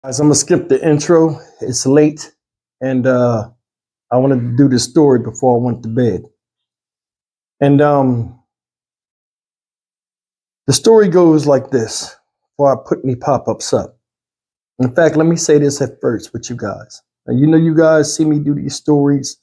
Guys, I'm gonna skip the intro. It's late, and I wanted to do this story before I went to bed. And the story goes like this. Before I put any pop-ups up. In fact, let me say this at first with you guys. Now, you guys see me do these stories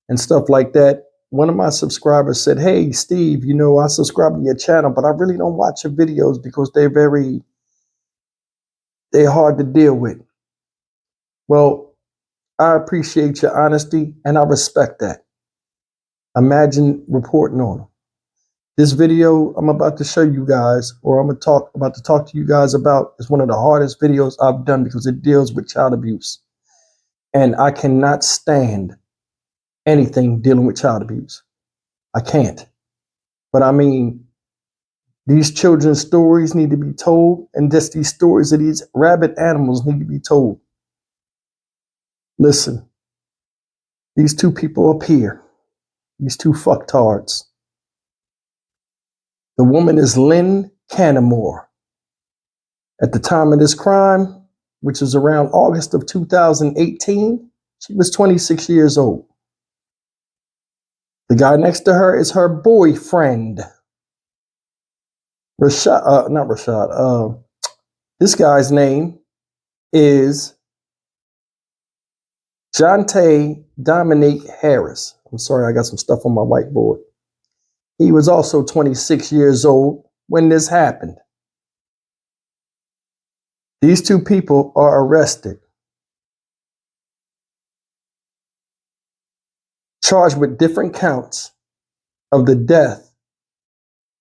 and stuff like that. One of my subscribers said, "Hey, Steve, I subscribe to your channel, but I really don't watch your videos because they're hard to deal with." Well, I appreciate your honesty and I respect that. Imagine reporting on them. This video I'm about to show you guys, or I'm about to talk to you guys about, is one of the hardest videos I've done because it deals with child abuse. And I cannot stand anything dealing with child abuse. I can't. But I mean, these children's stories need to be told, and just these stories of these rabid animals need to be told. Listen, these two people up here, these two fucktards. The woman is Lynn Canamore. At the time of this crime, which was around August of 2018, she was 26 years old. The guy next to her is her boyfriend. This guy's name is Jonte Dominique Harris. I'm sorry, I got some stuff on my whiteboard. He was also 26 years old when this happened. These two people are arrested, charged with different counts of the death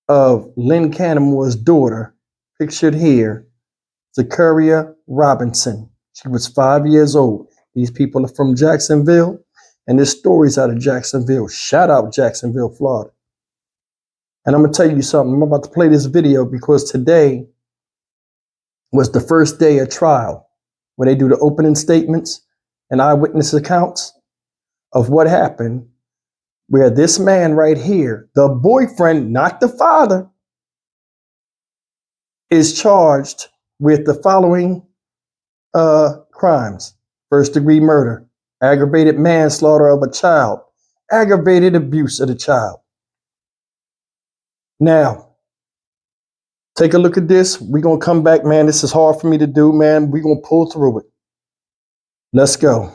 of Lynn Canamore's daughter, pictured here, Zacharia Robinson. She was 5 years old. These people are from Jacksonville, and this story's out of Jacksonville. Shout out Jacksonville, Florida. And I'm going to tell you something. I'm about to play this video because today was the first day of trial where they do the opening statements and eyewitness accounts of what happened, where this man right here, the boyfriend, not the father, is charged with the following crimes: first-degree murder, aggravated manslaughter of a child, aggravated abuse of the child. Now, take a look at this. We're going to come back, man. This is hard for me to do, man. We're going to pull through it. Let's go.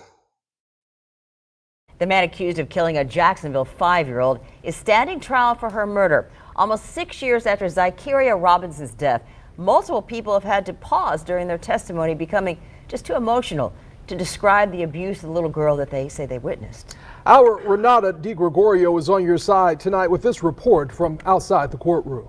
The man accused of killing a Jacksonville 5-year-old is standing trial for her murder. Almost 6 years after Zacharia Robinson's death, multiple people have had to pause during their testimony, becoming just too emotional to describe the abuse of the little girl that they say they witnessed. Our Renata DiGregorio is on your side tonight with this report from outside the courtroom.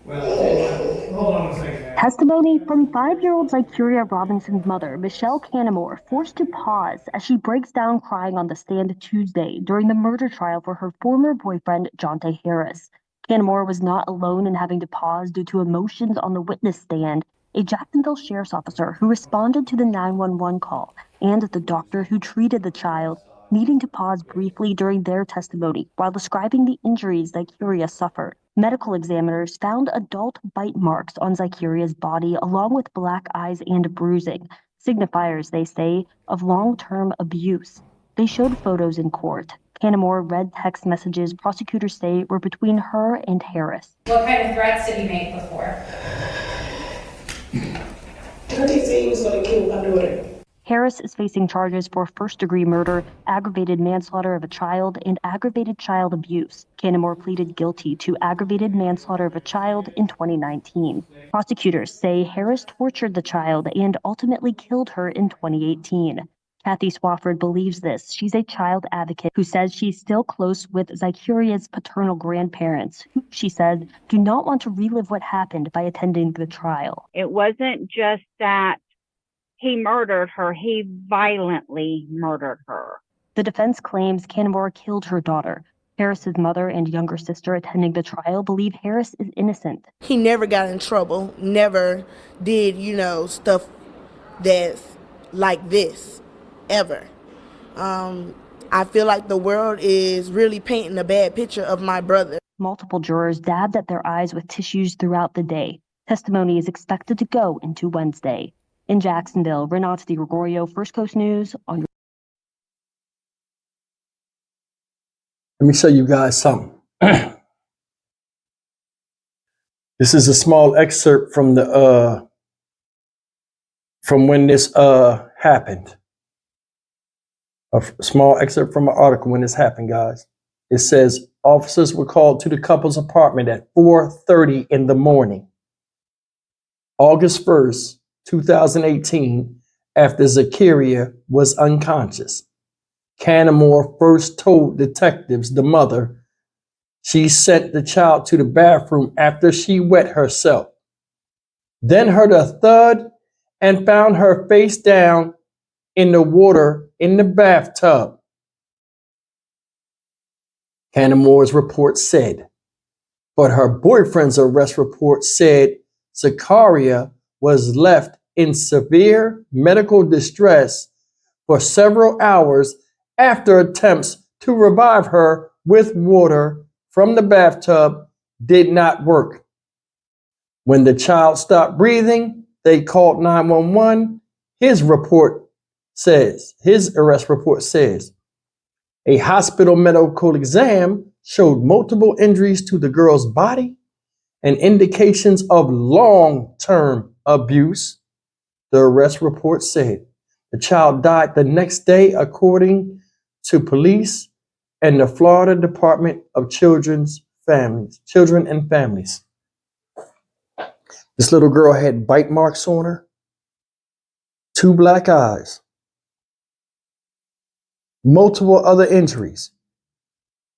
Well, hold on a second. Testimony from 5-year-old Zacharia Robinson's mother, Michelle Canamore, forced to pause as she breaks down crying on the stand Tuesday during the murder trial for her former boyfriend, Jonte Harris. Canamore was not alone in having to pause due to emotions on the witness stand. A Jacksonville sheriff's officer who responded to the 911 call and the doctor who treated the child needing to pause briefly during their testimony while describing the injuries Zacharia suffered. Medical examiners found adult bite marks on Zacharia's body along with black eyes and bruising, signifiers, they say, of long-term abuse. They showed photos in court. Canamore read text messages prosecutors say were between her and Harris. What kind of threats did he make before? What did he say he was going to kill my daughter? Harris is facing charges for first-degree murder, aggravated manslaughter of a child, and aggravated child abuse. Canamore pleaded guilty to aggravated manslaughter of a child in 2019. Prosecutors say Harris tortured the child and ultimately killed her in 2018. Kathy Swafford believes this. She's a child advocate who says she's still close with Zacharia's paternal grandparents, who, she says, do not want to relive what happened by attending the trial. It wasn't just that he murdered her, he violently murdered her. The defense claims Canamore killed her daughter. Harris's mother and younger sister attending the trial believe Harris is innocent. He never got in trouble, never did, stuff that's like this, ever. I feel like the world is really painting a bad picture of my brother. Multiple jurors dabbed at their eyes with tissues throughout the day. Testimony is expected to go into Wednesday. In Jacksonville, Renata DiGregorio, First Coast News on. Let me show you guys something. This is a small excerpt from the from when this happened. A small excerpt from an article when this happened, guys. It says officers were called to the couple's apartment at 4:30 in the morning, August 1st, 2018, after Zakaria was unconscious. Canamore first told detectives the mother she sent the child to the bathroom after she wet herself, then heard a thud and found her face down in the water in the bathtub. Canamore's report said, but her boyfriend's arrest report said Zakaria was left in severe medical distress for several hours after attempts to revive her with water from the bathtub did not work. When the child stopped breathing, they called 911. His arrest report says, a hospital medical exam showed multiple injuries to the girl's body and indications of long-term abuse. The arrest report said the child died the next day, according to police and the Florida Department of Children and Families. This little girl had bite marks on her, 2 black eyes, multiple other injuries.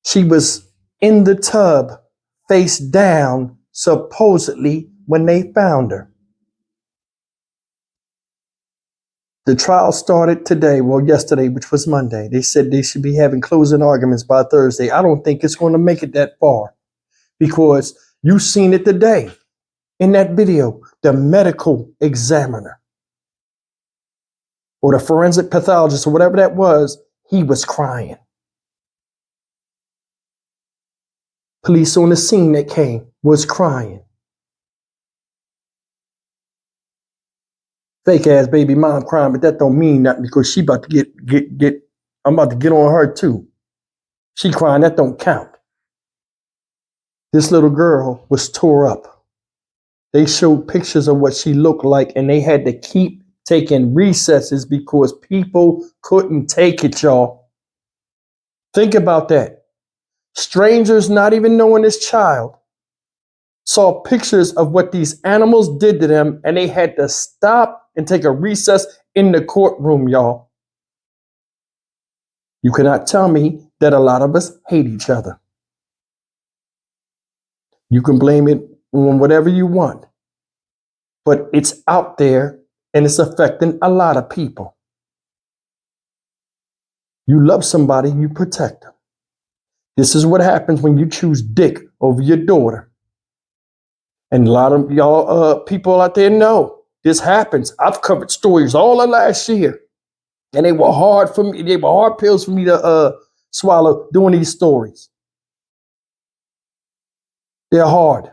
She was in the tub, face down, supposedly, when they found her. The trial started yesterday, which was Monday. They said they should be having closing arguments by Thursday. I don't think it's going to make it that far, because you've seen it today in that video. The medical examiner or the forensic pathologist or whatever that was, he was crying. Police on the scene that came was crying. Fake ass baby mom crying, but that don't mean nothing, because she about to I'm about to get on her too. She crying, that don't count. This little girl was tore up. They showed pictures of what she looked like, and they had to keep taking recesses because people couldn't take it, y'all. Think about that. Strangers, not even knowing this child, saw pictures of what these animals did to them, and they had to stop and take a recess in the courtroom, y'all. You cannot tell me that a lot of us hate each other. You can blame it on whatever you want, but it's out there and it's affecting a lot of people. You love somebody, you protect them. This is what happens when you choose dick over your daughter. And a lot of y'all people out there know this happens. I've covered stories all of last year, and they were hard for me. They were hard pills for me to swallow doing these stories. They're hard.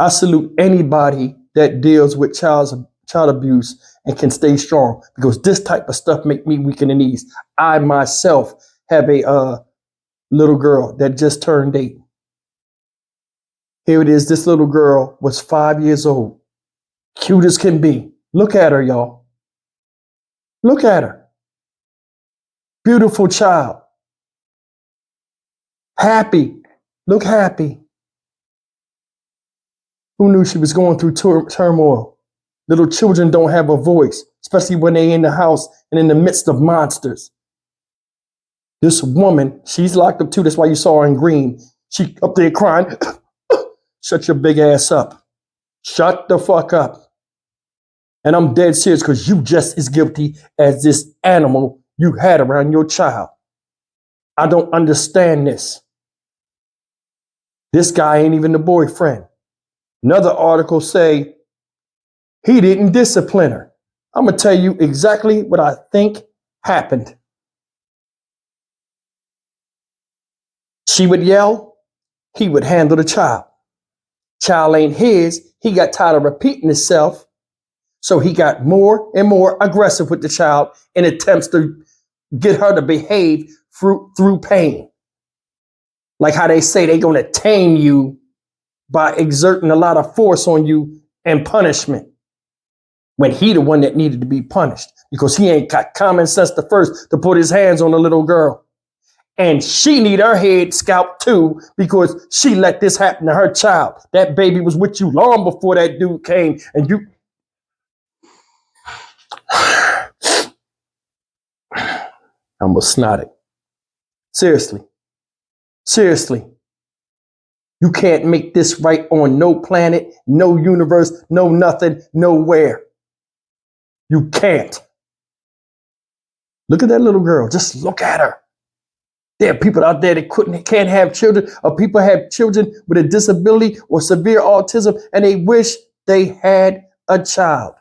I salute anybody that deals with child abuse and can stay strong, because this type of stuff make me weak in the knees. I myself have a little girl that just turned 8. Here it is. This little girl was 5 years old. Cute as can be. Look at her, y'all. Look at her. Beautiful child. Happy. Look happy. Who knew she was going through turmoil? Little children don't have a voice, especially when they're in the house and in the midst of monsters. This woman, she's locked up too. That's why you saw her in green. She up there crying. Shut your big ass up. Shut the fuck up. And I'm dead serious, because you just as guilty as this animal you had around your child. I don't understand this. This guy ain't even the boyfriend. Another article say he didn't discipline her. I'm going to tell you exactly what I think happened. She would yell, he would handle the child. Child ain't his. He got tired of repeating himself. So he got more and more aggressive with the child in attempts to get her to behave through pain. Like how they say they're going to tame you by exerting a lot of force on you and punishment, when he the one that needed to be punished because he ain't got common sense the first to put his hands on a little girl. And she need her head scalped too because she let this happen to her child. That baby was with you long before that dude came and you. I'm a snotty. Seriously. You can't make this right on no planet, no universe, no nothing, nowhere. You can't. Look at that little girl. Just look at her. There are people out there that can't have children, or people have children with a disability or severe autism, and they wish they had a child.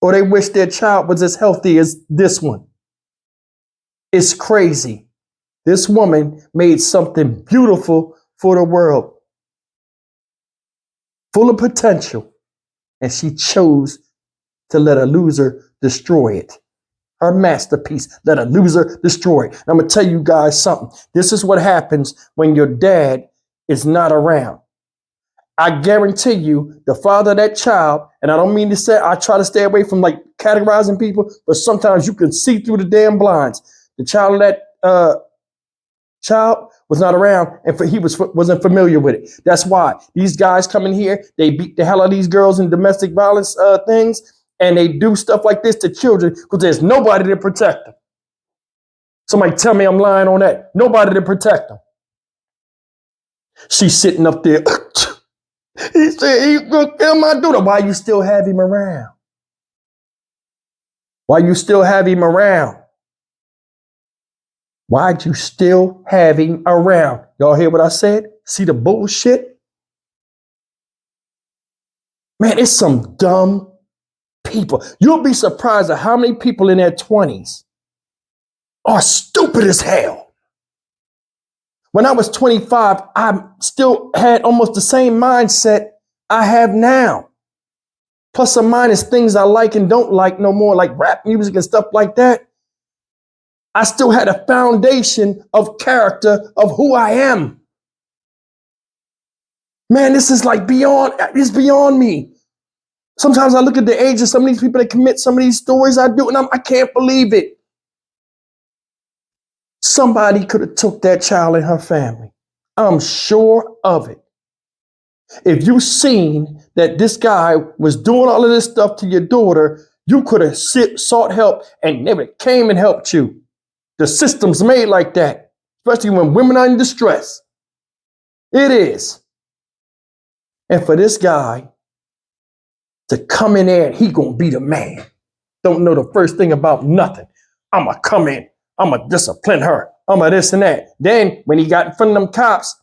Or they wish their child was as healthy as this one. It's crazy. This woman made something beautiful for the world, full of potential, and she chose to let a loser destroy it. Her masterpiece, let a loser destroy it. I'm going to tell you guys something. This is what happens when your dad is not around. I guarantee you, the father of that child, and I don't mean to say, I try to stay away from like categorizing people, but sometimes you can see through the damn blinds. The child of that child was not around, and he wasn't familiar with it. That's why these guys come in here, they beat the hell out of these girls in domestic violence things, and they do stuff like this to children because there's nobody to protect them. Somebody tell me I'm lying on that. Nobody to protect them. She's sitting up there. He said, he's going to kill my daughter. Why you still have him around? Why'd you still have him around? Y'all hear what I said? See the bullshit? Man, it's some dumb people. You'll be surprised at how many people in their 20s are stupid as hell. When I was 25, I still had almost the same mindset I have now. Plus or minus things I like and don't like no more, like rap music and stuff like that. I still had a foundation of character of who I am. Man, this is like it's beyond me. Sometimes I look at the age of some of these people that commit some of these stories I do, and I can't believe it. Somebody could have took that child and her family. I'm sure of it. If you seen that this guy was doing all of this stuff to your daughter, you could have sought help and never came and helped you. The system's made like that, especially when women are in distress. It is. And for this guy to come in there and he gonna be the man, don't know the first thing about nothing. I'ma come in, I'ma discipline her, I'ma this and that. Then when he got in front of them cops,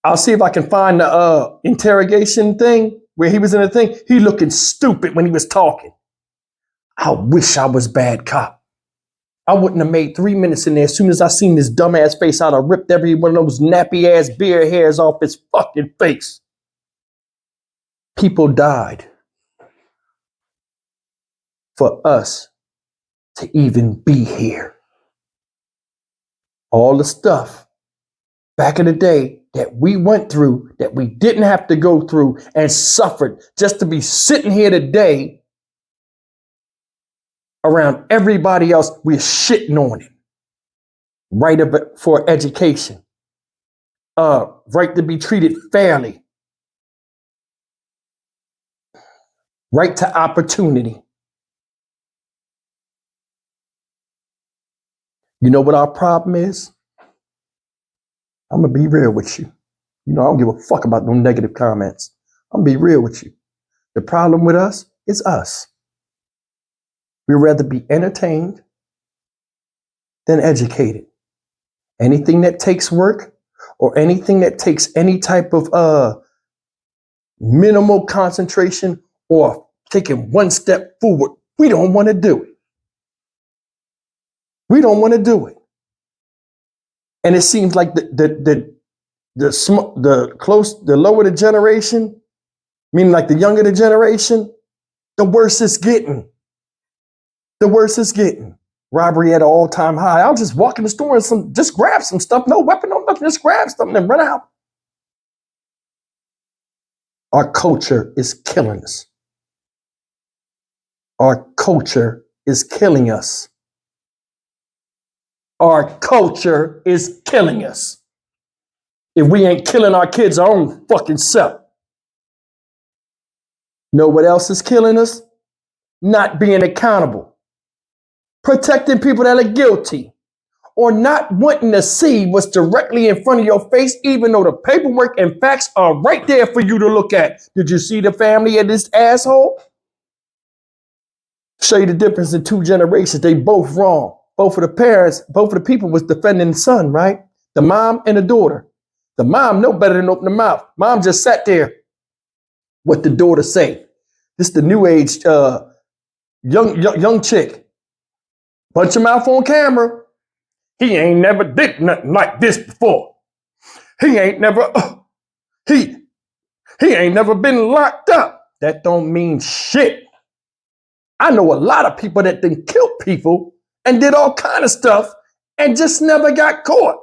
I'll see if I can find the interrogation thing where he was in the thing. He looking stupid when he was talking. I wish I was bad cop. I wouldn't have made 3 minutes in there. As soon as I seen this dumbass face, I'd have ripped every one of those nappy ass beard hairs off his fucking face. People died for us to even be here. All the stuff back in the day that we went through, that we didn't have to go through and suffered just to be sitting here today around everybody else, we're shitting on it. Right for education. Right to be treated fairly. Right to opportunity. You know what our problem is? I'm going to be real with you. I don't give a fuck about no negative comments. I'm going to be real with you. The problem with us is us. We'd rather be entertained than educated. Anything that takes work or anything that takes any type of minimal concentration or taking one step forward, we don't want to do it. We don't want to do it. And it seems like the lower the generation, Meaning like the younger the generation, the worse it's getting. The worse it's getting. Robbery at an all-time high. I'll just walk in the store and just grab some stuff. No weapon, no nothing. Just grab something and run out. Our culture is killing us. Our culture is killing us. Our culture is killing us. If we ain't killing our kids our own fucking self. Know what else is killing us? Not being accountable. Protecting people that are guilty. Or not wanting to see what's directly in front of your face, even though the paperwork and facts are right there for you to look at. Did you see the family of this asshole? Show you the difference in two generations. They both wrong. Both of the parents, both of the people was defending the son, right? The mom and the daughter. The mom know better than open the mouth. Mom just sat there. What the daughter say? This the new age young chick. Punch your mouth on camera. He ain't never did nothing like this before. He ain't never he ain't never been locked up. That don't mean shit. I know a lot of people that then killed people and did all kind of stuff and just never got caught.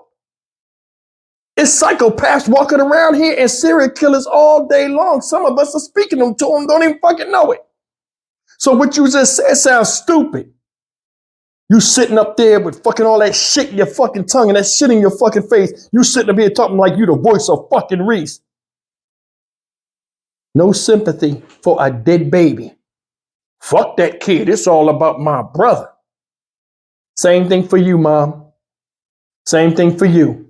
It's psychopaths walking around here and serial killers all day long. Some of us are speaking them to them, don't even fucking know it. So what you just said sounds stupid. You sitting up there with fucking all that shit in your fucking tongue and that shit in your fucking face. You sitting up here talking like you the voice of fucking Reese. No sympathy for a dead baby. Fuck that kid. It's all about my brother. Same thing for you, Mom. Same thing for you.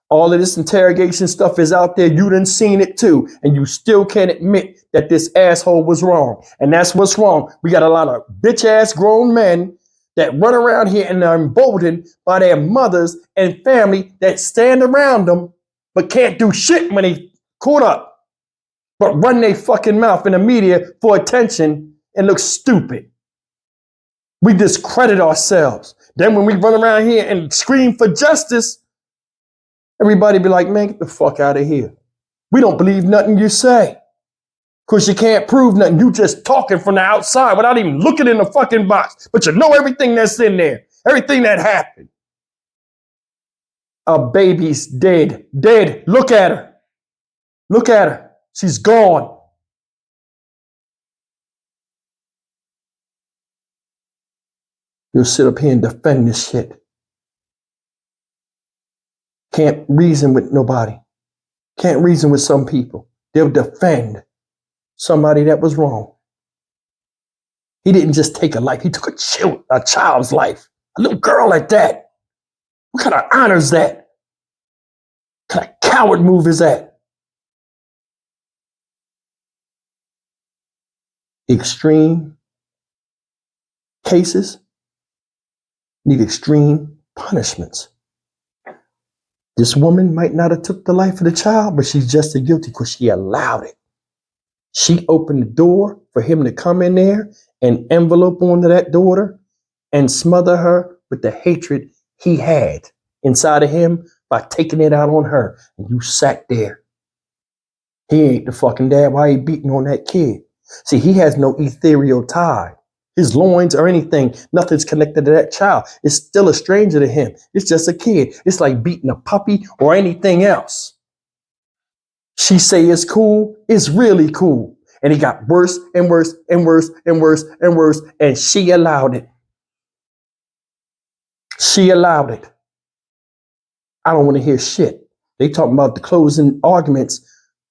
All of this interrogation stuff is out there. You done seen it too. And you still can't admit that this asshole was wrong. And that's what's wrong. We got a lot of bitch ass grown men that run around here and are emboldened by their mothers and family that stand around them, but can't do shit when they caught up, but run their fucking mouth in the media for attention and look stupid. We discredit ourselves. Then when we run around here and scream for justice, everybody be like, man, get the fuck out of here. We don't believe nothing you say. Because you can't prove nothing. You just talking from the outside without even looking in the fucking box. But you know everything that's in there. Everything that happened. A baby's dead. Dead. Look at her. Look at her. She's gone. You'll sit up here and defend this shit. Can't reason with nobody. Can't reason with some people. They'll defend somebody that was wrong. He didn't just take a life. He took a child's life. A little girl at that. What kind of honor is that? What kind of coward move is that? Extreme cases need extreme punishments. This woman might not have took the life of the child, but she's just as guilty because she allowed it. She opened the door for him to come in there and envelope onto that daughter and smother her with the hatred he had inside of him by taking it out on her. And you sat there. He ain't the fucking dad. Why he beating on that kid? See, he has no ethereal tie. His loins or anything, nothing's connected to that child. It's still a stranger to him. It's just a kid. It's like beating a puppy or anything else. She say it's cool. It's really cool. And it got worse and worse and worse and worse and worse. And she allowed it. She allowed it. I don't want to hear shit. They talking about the closing arguments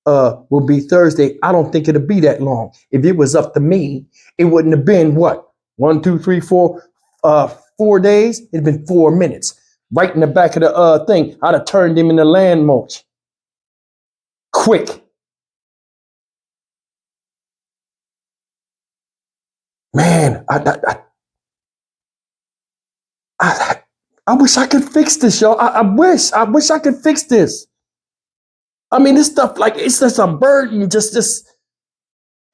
will be Thursday. I don't think it'll be that long. If it was up to me, it wouldn't have been what? 1, 2, 3, 4, 4 days. It'd been 4 minutes. Right in the back of the thing. I'd have turned him into land mulch. Quick. Man, I wish I could fix this, y'all. I wish I could fix this. I mean, this stuff, like, it's just a burden, just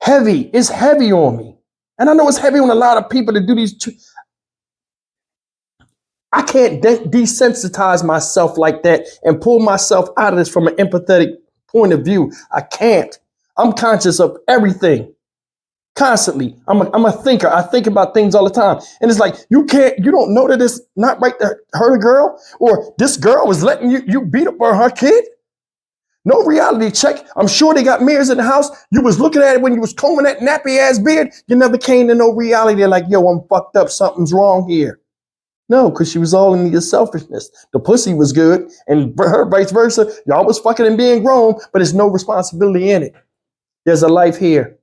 heavy. It's heavy on me. And I know it's heavy on a lot of people to do these. I can't desensitize myself like that and pull myself out of this from an empathetic point of view. I can't. I'm conscious of everything. Constantly. I'm a thinker. I think about things all the time. And it's like, you don't know that it's not right to hurt a girl, or this girl was letting you beat up on her kid. No reality check. I'm sure they got mirrors in the house. You was looking at it when you was combing that nappy ass beard. You never came to no reality. They're like, yo, I'm fucked up. Something's wrong here. No, because she was all in your selfishness. The pussy was good, and her vice versa. Y'all was fucking and being grown, but there's no responsibility in it. There's a life here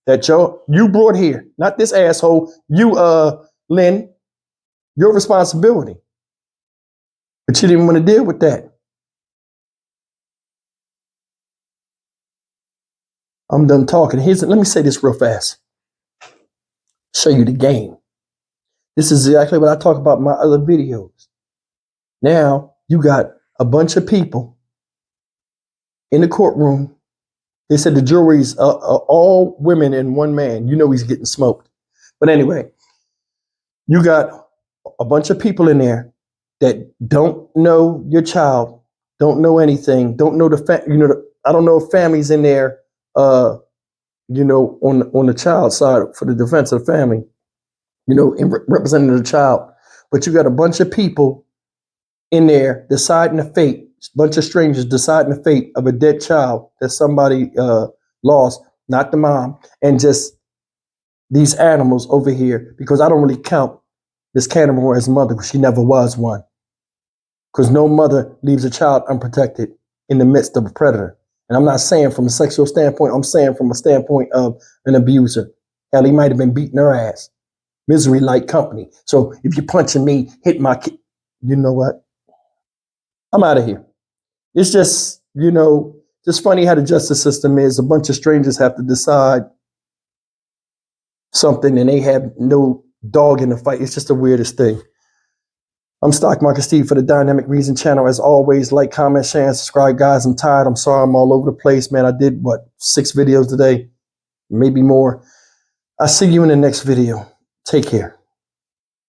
that you brought here, not this asshole. You, Lynn, your responsibility. But you didn't want to deal with that. I'm done talking. Let me say this real fast. Show you the game. This is exactly what I talk about in my other videos. Now you got a bunch of people in the courtroom. They said the jury's all women and one man. You know he's getting smoked. But anyway, you got a bunch of people in there that don't know your child, don't know anything, don't know I don't know if families in there, on the child side for the defense of the family, in representing the child. But you got a bunch of people in there deciding the fate, a bunch of strangers deciding the fate of a dead child that somebody lost, not the mom, and just these animals over here, because I don't really count Miss Canamore as a mother, because she never was one. Because no mother leaves a child unprotected in the midst of a predator. And I'm not saying from a sexual standpoint, I'm saying from a standpoint of an abuser. Hell, he might have been beating her ass. Misery like company. So if you're punching me, hit my kid, you know what? I'm out of here. It's just, just funny how the justice system is. A bunch of strangers have to decide something and they have no dog in the fight. It's just the weirdest thing. I'm Stock Market Steve for the Dynamic Reason channel. As always, like, comment, share, and subscribe, guys. I'm tired. I'm sorry I'm all over the place, man. I did, 6 videos today? Maybe more. I'll see you in the next video. Take care.